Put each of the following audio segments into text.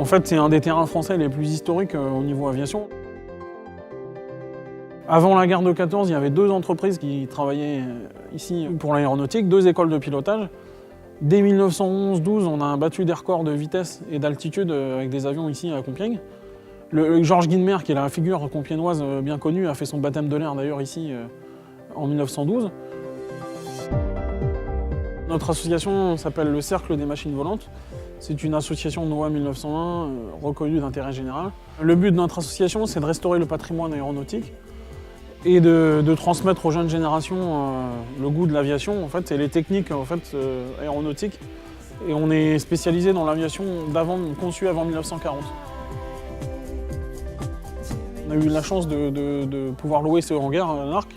En fait, c'est un des terrains français les plus historiques au niveau aviation. Avant la guerre de 14, il y avait 2 entreprises qui travaillaient ici pour l'aéronautique, 2 écoles de pilotage. Dès 1911-12, on a battu des records de vitesse et d'altitude avec des avions ici à Compiègne. Le Georges Guilmer, qui est la figure compiègnoise bien connue, a fait son baptême de l'air d'ailleurs ici en 1912. Notre association s'appelle le Cercle des Machines Volantes. C'est une association NOAA 1901 reconnue d'intérêt général. Le but de notre association, c'est de restaurer le patrimoine aéronautique et de transmettre aux jeunes générations le goût de l'aviation en fait, et les techniques aéronautiques. Et on est spécialisé dans l'aviation conçue avant 1940. On a eu la chance de pouvoir louer ce hangar à l'Arc.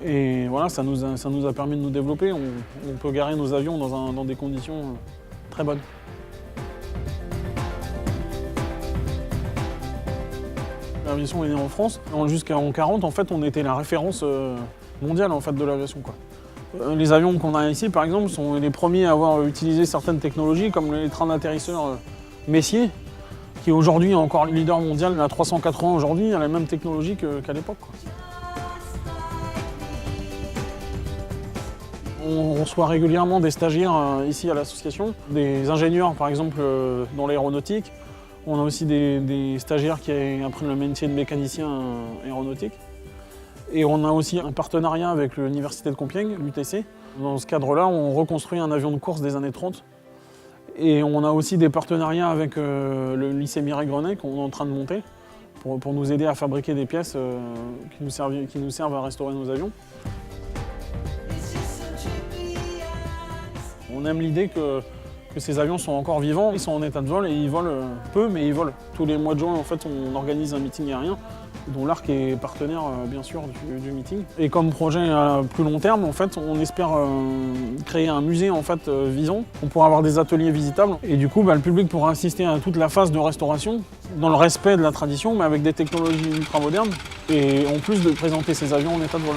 Et voilà, ça nous a permis de nous développer. On peut garer nos avions dans des conditions très bonnes. L'aviation est née en France. Jusqu'en 1940, en fait, on était la référence mondiale en fait, de l'aviation. Les avions qu'on a ici, par exemple, sont les premiers à avoir utilisé certaines technologies, comme les trains d'atterrisseurs Messier, qui aujourd'hui est encore leader mondial. La 380 aujourd'hui a la même technologie qu'à l'époque. On reçoit régulièrement des stagiaires ici à l'association, des ingénieurs par exemple dans l'aéronautique. On a aussi des stagiaires qui apprennent le métier de mécanicien aéronautique. Et on a aussi un partenariat avec l'Université de Compiègne, l'UTC. Dans ce cadre-là, on reconstruit un avion de course des années 30. Et on a aussi des partenariats avec le lycée Mireille Grenet qu'on est en train de monter pour nous aider à fabriquer des pièces qui nous servent à restaurer nos avions. On aime l'idée que ces avions sont encore vivants, ils sont en état de vol et ils volent peu, mais ils volent. Tous les mois de juin, en fait, on organise un meeting aérien, dont l'Arc est partenaire, bien sûr, du meeting. Et comme projet à plus long terme, en fait, on espère créer un musée en fait, vivant. On pourra avoir des ateliers visitables et du coup, le public pourra assister à toute la phase de restauration, dans le respect de la tradition, mais avec des technologies ultra modernes, et en plus de présenter ces avions en état de vol.